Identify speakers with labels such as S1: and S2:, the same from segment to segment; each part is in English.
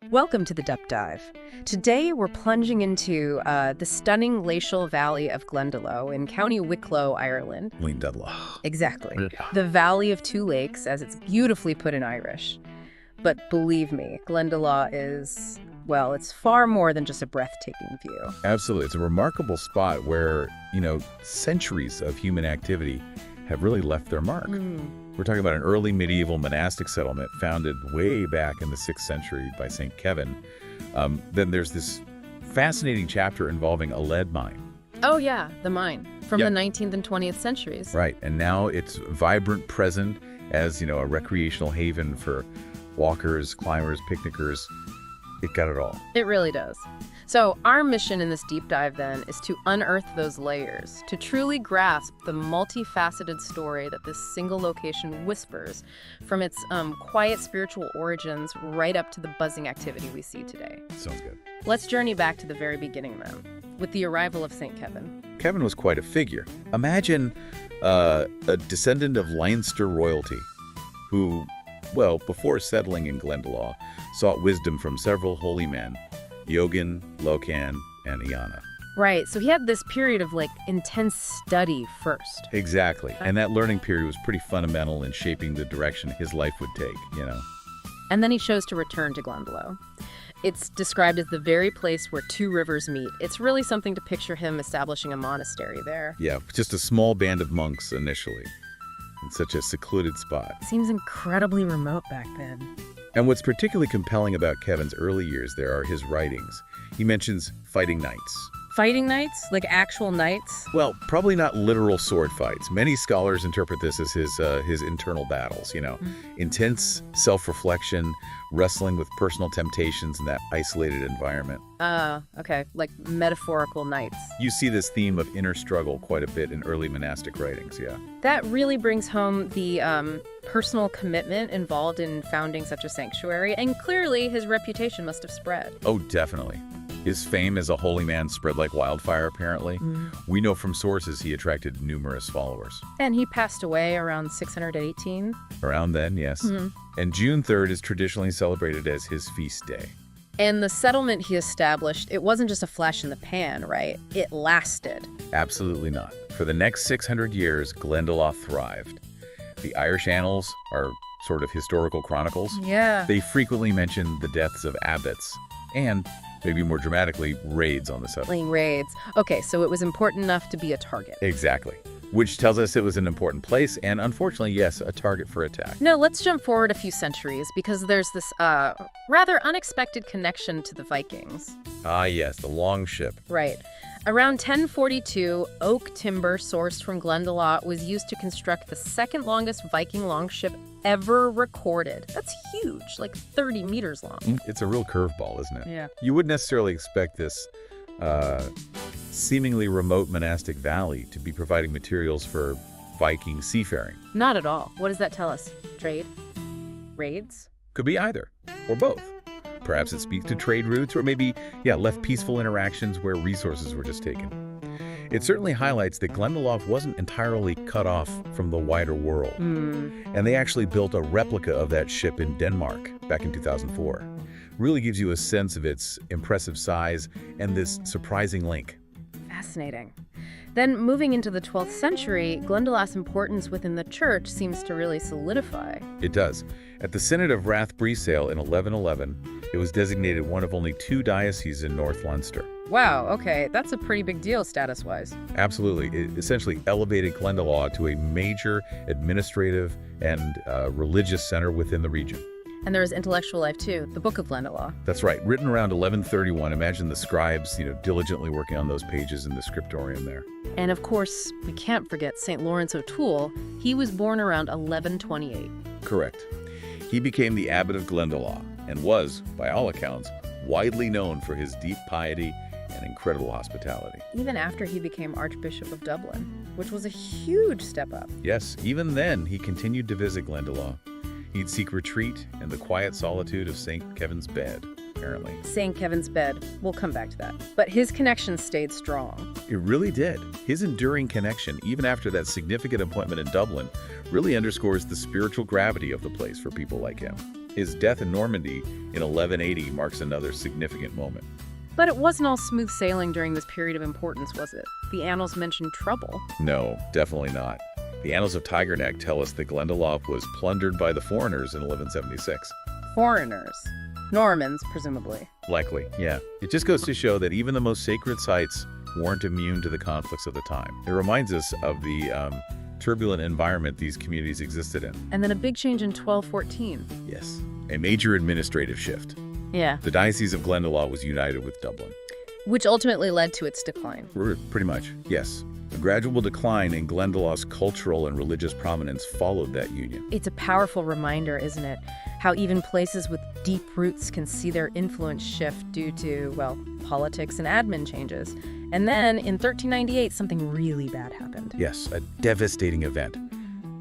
S1: Welcome to the Deep Dive. Today we're plunging into the stunning glacial valley of Glendalough in County Wicklow, Ireland.
S2: Glendalough.
S1: Exactly.
S2: Yeah.
S1: The Valley of Two Lakes, as it's beautifully put in Irish. But believe me, Glendalough is, well, it's far more than just a breathtaking view.
S2: Absolutely. It's a remarkable spot where, centuries of human activity have really left their mark. We're talking about an early medieval monastic settlement founded way back in the 6th century by St. Kevin. Then there's this fascinating chapter involving a lead mine.
S1: Oh yeah, the mine from
S2: Yep.
S1: the 19th and 20th centuries.
S2: Right. And now it's vibrant present as, a recreational haven for walkers, climbers, picnickers. It got it all.
S1: It really does. So our mission in this deep dive then is to unearth those layers, to truly grasp the multifaceted story that this single location whispers, from its quiet spiritual origins right up to the buzzing activity we see today.
S2: Sounds good.
S1: Let's journey back to the very beginning then, with the arrival of St. Kevin.
S2: Kevin was quite a figure. Imagine a descendant of Leinster royalty who, well, before settling in Glendalough, sought wisdom from several holy men, Iogan, Locan, and Iana.
S1: Right, so he had this period of intense study first.
S2: Exactly. And that learning period was pretty fundamental in shaping the direction his life would take.
S1: And then he chose to return to Glendalough. It's described as the very place where two rivers meet. It's really something to picture him establishing a monastery there.
S2: Yeah, just a small band of monks initially, in such a secluded spot.
S1: Seems incredibly remote back then.
S2: And what's particularly compelling about Kevin's early years there are his writings. He mentions fighting knights.
S1: Fighting knights? Like actual knights?
S2: Well, probably not literal sword fights. Many scholars interpret this as his internal battles, intense self-reflection, wrestling with personal temptations in that isolated environment.
S1: Okay, like metaphorical knights.
S2: You see this theme of inner struggle quite a bit in early monastic writings, yeah.
S1: That really brings home the personal commitment involved in founding such a sanctuary, and clearly his reputation must have spread.
S2: Oh, definitely. His fame as a holy man spread like wildfire, apparently. We know from sources he attracted numerous followers.
S1: And he passed away around 618.
S2: Around then, yes. And June 3rd is traditionally celebrated as his feast day.
S1: And the settlement he established, it wasn't just a flash in the pan, right? It lasted.
S2: Absolutely not. For the next 600 years, Glendalough thrived. The Irish annals are sort of historical chronicles.
S1: Yeah.
S2: They frequently mention the deaths of abbots and, maybe more dramatically, raids on the settlement.
S1: Raids. Okay, so it was important enough to be a target.
S2: Exactly. Which tells us it was an important place and, unfortunately, yes, a target for attack.
S1: No, let's jump forward a few centuries because there's this rather unexpected connection to the Vikings.
S2: Ah, yes, the longship.
S1: Right. Around 1042, oak timber sourced from Glendalough was used to construct the second longest Viking longship ever recorded. That's huge, like 30 meters long.
S2: It's a real curveball, isn't it?
S1: Yeah.
S2: You wouldn't necessarily expect this seemingly remote monastic valley to be providing materials for Viking seafaring.
S1: Not at all. What does that tell us? Trade? Raids?
S2: Could be either, or both. Perhaps it speaks to trade routes, or maybe, left peaceful interactions where resources were just taken. It certainly highlights that Glendalough wasn't entirely cut off from the wider world. And they actually built a replica of that ship in Denmark back in 2004. Really gives you a sense of its impressive size and this surprising link.
S1: Fascinating. Then, moving into the 12th century, Glendalough's importance within the church seems to really solidify.
S2: It does. At the Synod of Rathbrisale in 1111, it was designated one of only 2 dioceses in North Leinster.
S1: Wow, okay, that's a pretty big deal status-wise.
S2: Absolutely. It essentially elevated Glendalough to a major administrative and religious center within the region.
S1: And there was intellectual life too, the Book of Glendalough.
S2: That's right. Written around 1131. Imagine the scribes, diligently working on those pages in the scriptorium there.
S1: And of course, we can't forget St. Lawrence O'Toole. He was born around 1128.
S2: Correct. He became the abbot of Glendalough and was, by all accounts, widely known for his deep piety and incredible hospitality.
S1: Even after he became Archbishop of Dublin, which was a huge step up.
S2: Yes, even then, he continued to visit Glendalough. He'd seek retreat in the quiet solitude of St. Kevin's Bed, apparently.
S1: St. Kevin's Bed. We'll come back to that. But his connection stayed strong.
S2: It really did. His enduring connection, even after that significant appointment in Dublin, really underscores the spiritual gravity of the place for people like him. His death in Normandy in 1180 marks another significant moment.
S1: But it wasn't all smooth sailing during this period of importance, was it? The annals mention trouble.
S2: No, definitely not. The Annals of Tigerneck tell us that Glendalough was plundered by the foreigners in 1176.
S1: Foreigners. Normans, presumably.
S2: Likely, yeah. It just goes to show that even the most sacred sites weren't immune to the conflicts of the time. It reminds us of the turbulent environment these communities existed in.
S1: And then a big change in 1214.
S2: Yes, a major administrative shift.
S1: Yeah.
S2: The Diocese of Glendalough was united with Dublin.
S1: Which ultimately led to its decline.
S2: Pretty much, yes. A gradual decline in Glendalough's cultural and religious prominence followed that union.
S1: It's a powerful reminder, isn't it? How even places with deep roots can see their influence shift due to, well, politics and admin changes. And then, in 1398, something really bad happened.
S2: Yes, a devastating event.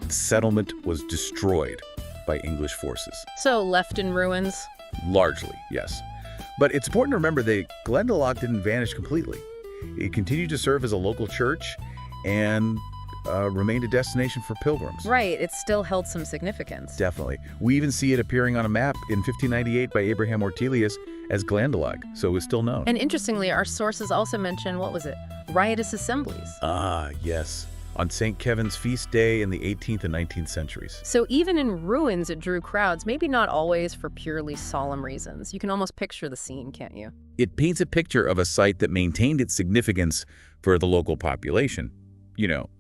S2: The settlement was destroyed by English forces.
S1: So, left in ruins?
S2: Largely, yes. But it's important to remember that Glendalough didn't vanish completely. It continued to serve as a local church and remained a destination for pilgrims.
S1: Right, it still held some significance.
S2: Definitely. We even see it appearing on a map in 1598 by Abraham Ortelius as Glendalough, so it's still known.
S1: And interestingly, our sources also mention, what was it? Riotous assemblies.
S2: Ah, yes. On St. Kevin's feast day in the 18th and 19th centuries.
S1: So even in ruins, it drew crowds, maybe not always for purely solemn reasons. You can almost picture the scene, can't you?
S2: It paints a picture of a site that maintained its significance for the local population,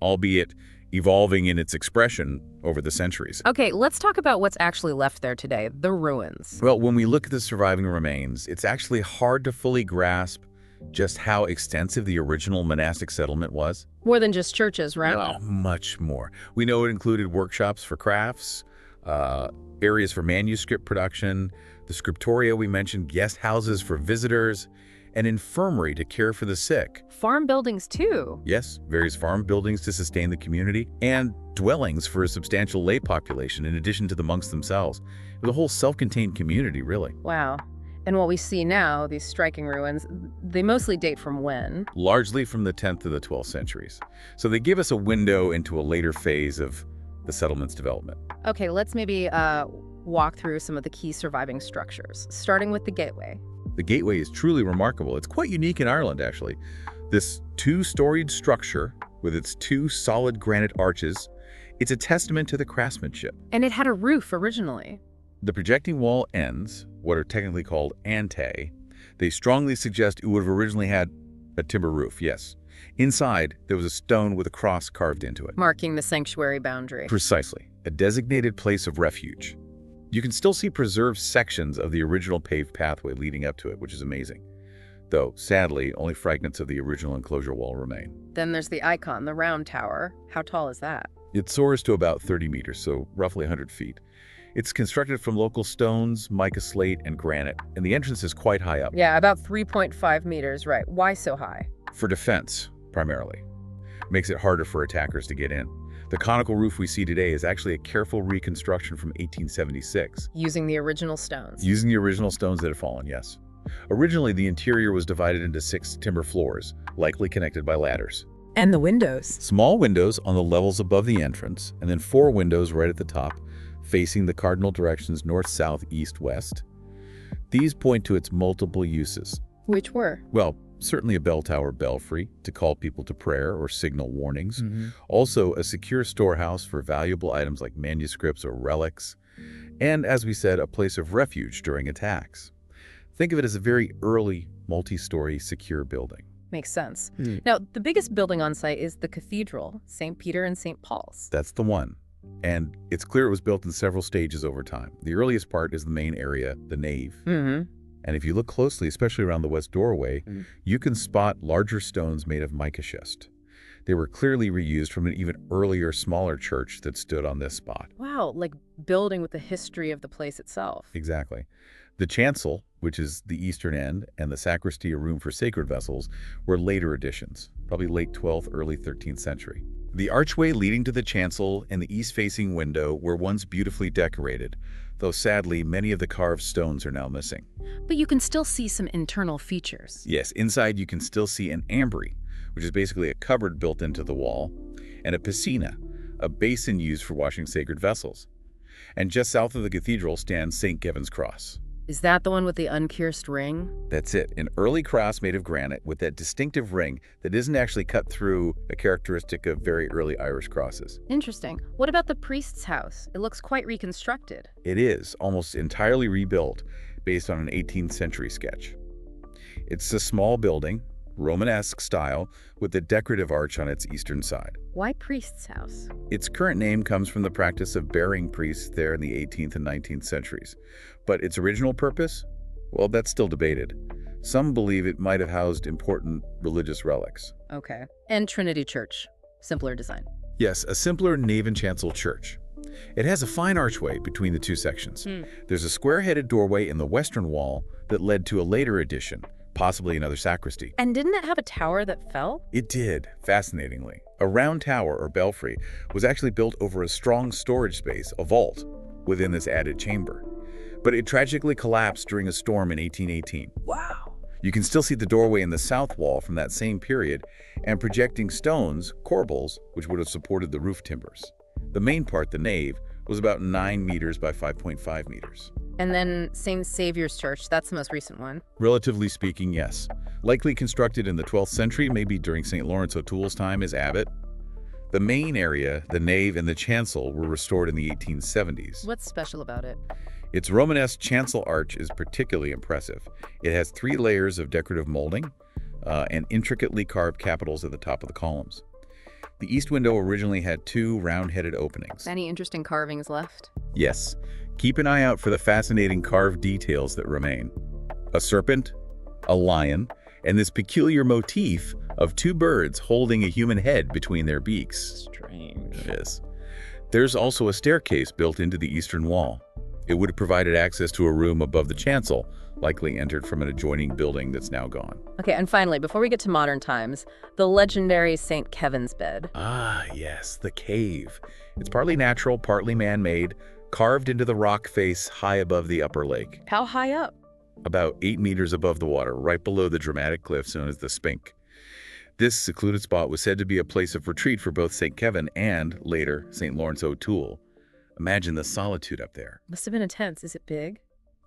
S2: albeit evolving in its expression over the centuries.
S1: Okay, let's talk about what's actually left there today, the ruins.
S2: Well, when we look at the surviving remains, it's actually hard to fully grasp just how extensive the original monastic settlement was.
S1: More than just churches, right?
S2: Oh, much more. We know it included workshops for crafts, areas for manuscript production, the scriptoria we mentioned, guest houses for visitors, an infirmary to care for the sick.
S1: Farm buildings, too.
S2: Yes, various farm buildings to sustain the community, and dwellings for a substantial lay population in addition to the monks themselves. It was a whole self-contained community, really.
S1: Wow. And what we see now, these striking ruins, they mostly date from when?
S2: Largely from the 10th to the 12th centuries. So they give us a window into a later phase of the settlement's development.
S1: Okay, let's maybe walk through some of the key surviving structures, starting with the gateway.
S2: The gateway is truly remarkable. It's quite unique in Ireland, actually. This two-storied structure with its two solid granite arches, it's a testament to the craftsmanship.
S1: And it had a roof originally.
S2: The projecting wall ends, what are technically called antae. They strongly suggest it would have originally had a timber roof, yes. Inside, there was a stone with a cross carved into it.
S1: Marking the sanctuary boundary.
S2: Precisely. A designated place of refuge. You can still see preserved sections of the original paved pathway leading up to it, which is amazing. Though, sadly, only fragments of the original enclosure wall remain.
S1: Then there's the icon, the round tower. How tall is that?
S2: It soars to about 30 meters, so roughly 100 feet. It's constructed from local stones, mica slate, and granite, and the entrance is quite high up.
S1: Yeah, about 3.5 meters, right. Why so high?
S2: For defense, primarily. Makes it harder for attackers to get in. The conical roof we see today is actually a careful reconstruction from 1876.
S1: Using the original stones.
S2: Using the original stones that had fallen, yes. Originally, the interior was divided into 6 timber floors, likely connected by ladders.
S1: And the windows.
S2: Small windows on the levels above the entrance, and then 4 windows right at the top, facing the cardinal directions north, south, east, west. These point to its multiple uses.
S1: Which were?
S2: Well, certainly a bell tower belfry to call people to prayer or signal warnings. Also, a secure storehouse for valuable items like manuscripts or relics. And, as we said, a place of refuge during attacks. Think of it as a very early, multi-story, secure building.
S1: Makes sense. Now, the biggest building on site is the cathedral, St. Peter and St. Paul's.
S2: That's the one. And it's clear it was built in several stages over time. The earliest part is the main area, the nave. And if you look closely, especially around the west doorway, you can spot larger stones made of mica schist. They were clearly reused from an even earlier, smaller church that stood on this spot.
S1: Wow, like building with the history of the place itself.
S2: Exactly. The chancel, which is the eastern end, and the sacristy, a room for sacred vessels, were later additions, probably late 12th, early 13th century. The archway leading to the chancel and the east-facing window were once beautifully decorated, though sadly, many of the carved stones are now missing.
S1: But you can still see some internal features.
S2: Yes, inside you can still see an ambry, which is basically a cupboard built into the wall, and a piscina, a basin used for washing sacred vessels. And just south of the cathedral stands St. Kevin's Cross.
S1: Is that the one with the unkierced ring?
S2: That's it, an early cross made of granite with that distinctive ring that isn't actually cut through, a characteristic of very early Irish crosses.
S1: Interesting. What about the priest's house? It looks quite reconstructed.
S2: It is almost entirely rebuilt based on an 18th century sketch. It's a small building, Romanesque style, with a decorative arch on its eastern side.
S1: Why priest's house?
S2: Its current name comes from the practice of burying priests there in the 18th and 19th centuries. But its original purpose? Well, that's still debated. Some believe it might have housed important religious relics.
S1: Okay. And Trinity Church. Simpler design.
S2: Yes, a simpler nave and chancel church. It has a fine archway between the two sections. There's a square-headed doorway in the western wall that led to a later addition, possibly another sacristy.
S1: And didn't it have a tower that fell?
S2: It did, fascinatingly. A round tower, or belfry, was actually built over a strong storage space, a vault, within this added chamber. But it tragically collapsed during a storm in 1818.
S1: Wow.
S2: You can still see the doorway in the south wall from that same period, and projecting stones, corbels, which would have supported the roof timbers. The main part, the nave, was about 9 meters by 5.5 meters.
S1: And then St. Saviour's Church, that's the most recent one.
S2: Relatively speaking, yes. Likely constructed in the 12th century, maybe during St. Lawrence O'Toole's time as abbot. The main area, the nave and the chancel, were restored in the 1870s.
S1: What's special about it?
S2: Its Romanesque chancel arch is particularly impressive. It has 3 layers of decorative molding and intricately carved capitals at the top of the columns. The east window originally had 2 round-headed openings.
S1: Any interesting carvings left?
S2: Yes. Keep an eye out for the fascinating carved details that remain. A serpent, a lion, and this peculiar motif of 2 birds holding a human head between their beaks.
S1: Strange.
S2: It is. There's also a staircase built into the eastern wall. It would have provided access to a room above the chancel, likely entered from an adjoining building that's now gone.
S1: Okay, and finally, before we get to modern times, the legendary St. Kevin's bed.
S2: Ah, yes, the cave. It's partly natural, partly man-made, carved into the rock face high above the upper lake.
S1: How high up?
S2: About 8 meters above the water, right below the dramatic cliffs known as the Spink. This secluded spot was said to be a place of retreat for both St. Kevin and, later, St. Lawrence O'Toole. Imagine the solitude up there.
S1: Must have been intense. Is it big?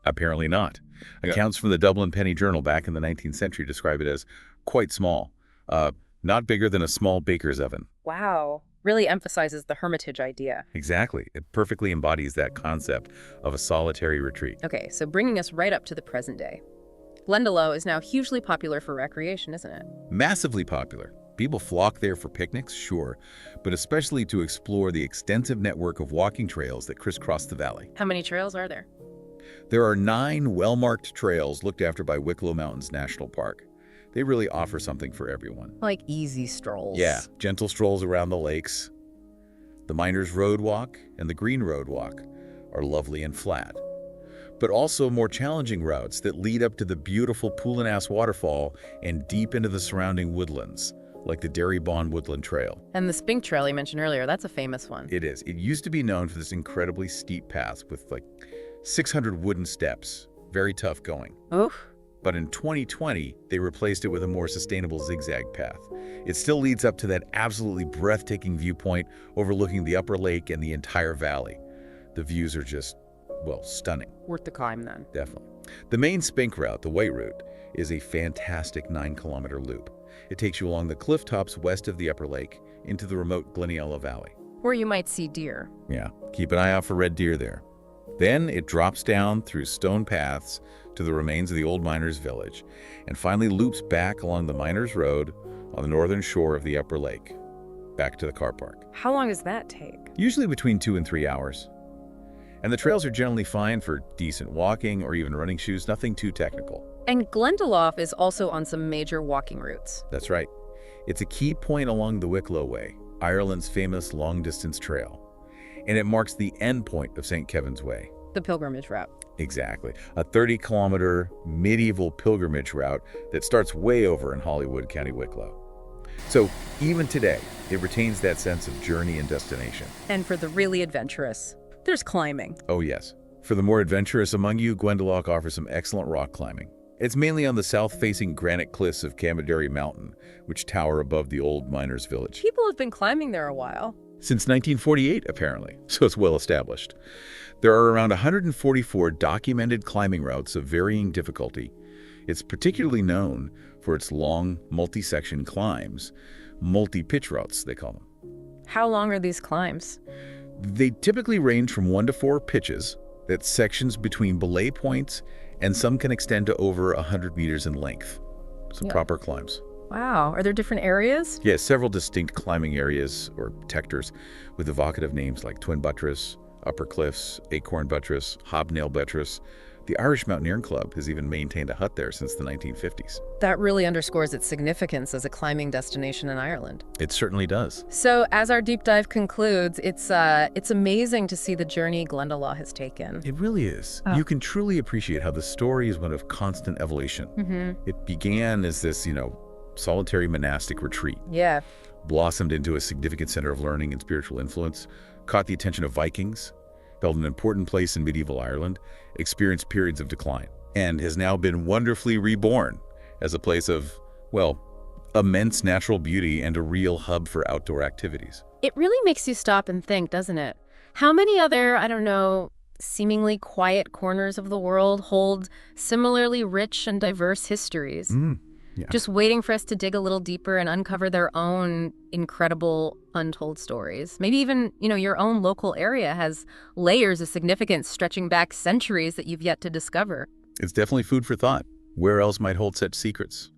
S2: Apparently not. Accounts from the Dublin Penny Journal back in the 19th century describe it as quite small, not bigger than a small baker's oven.
S1: Wow. Really emphasizes the hermitage idea.
S2: Exactly. It perfectly embodies that concept of a solitary retreat.
S1: Okay, so bringing us right up to the present day. Glendalough is now hugely popular for recreation, isn't it?
S2: Massively popular. People flock there for picnics, sure, but especially to explore the extensive network of walking trails that crisscross the valley.
S1: How many trails are there?
S2: There are 9 well-marked trails looked after by Wicklow Mountains National Park. They really offer something for everyone.
S1: Like easy strolls.
S2: Yeah, gentle strolls around the lakes. The Miners Road Walk and the Green Road Walk are lovely and flat, but also more challenging routes that lead up to the beautiful Poolinass waterfall and deep into the surrounding woodlands, like the Derrybon Woodland Trail.
S1: And the Spink Trail you mentioned earlier, that's a famous one.
S2: It is. It used to be known for this incredibly steep path with like 600 wooden steps. Very tough going.
S1: Oof.
S2: But in 2020, they replaced it with a more sustainable zigzag path. It still leads up to that absolutely breathtaking viewpoint overlooking the upper lake and the entire valley. The views are just, well, stunning.
S1: Worth the climb then.
S2: Definitely. The main Spink route, the White Route, is a fantastic 9-kilometer loop. It takes you along the cliff tops west of the upper lake into the remote Glendalough Valley.
S1: Where you might see deer.
S2: Yeah, keep an eye out for red deer there. Then it drops down through stone paths to the remains of the old miners' village, and finally loops back along the Miners Road on the northern shore of the upper lake, back to the car park.
S1: How long does that take?
S2: Usually between 2 and 3 hours. And the trails are generally fine for decent walking or even running shoes, nothing too technical.
S1: And Glendalough is also on some major walking routes.
S2: That's right. It's a key point along the Wicklow Way, Ireland's famous long-distance trail. And it marks the end point of St. Kevin's Way.
S1: The pilgrimage route.
S2: Exactly. A 30-kilometer medieval pilgrimage route that starts way over in Hollywood, County Wicklow. So even today, it retains that sense of journey and destination.
S1: And for the really adventurous, there's climbing.
S2: Oh yes. For the more adventurous among you, Glendalough offers some excellent rock climbing. It's mainly on the south-facing granite cliffs of Cammaderry Mountain, which tower above the old miners' village.
S1: People have been climbing there a while.
S2: Since 1948, apparently, so it's well established. There are around 144 documented climbing routes of varying difficulty. It's particularly known for its long, multi-section climbs, multi-pitch routes, they call them.
S1: How long are these climbs?
S2: They typically range from 1 to 4 pitches, that's sections between belay points, and some can extend to over 100 meters in length. So
S1: Yeah.
S2: proper climbs.
S1: Wow. Are there different areas?
S2: Yes, several distinct climbing areas, or tectors, with evocative names like Twin Buttress, Upper Cliffs, Acorn Buttress, Hobnail Buttress. The Irish Mountaineering Club has even maintained a hut there since the 1950s.
S1: That really underscores its significance as a climbing destination in Ireland.
S2: It certainly does.
S1: So as our deep dive concludes, it's amazing to see the journey Glendalough has taken.
S2: It really is.
S1: Oh.
S2: You can truly appreciate how the story is one of constant evolution. It began as this, solitary monastic retreat,
S1: Yeah.
S2: blossomed into a significant center of learning and spiritual influence, caught the attention of Vikings, held an important place in medieval Ireland, experienced periods of decline, and has now been wonderfully reborn as a place of, well, immense natural beauty and a real hub for outdoor activities.
S1: It really makes you stop and think, doesn't it? How many other, I don't know, seemingly quiet corners of the world hold similarly rich and diverse histories?
S2: Yeah.
S1: Just waiting for us to dig a little deeper and uncover their own incredible untold stories. Maybe even, your own local area has layers of significance stretching back centuries that you've yet to discover.
S2: It's definitely food for thought. Where else might hold such secrets?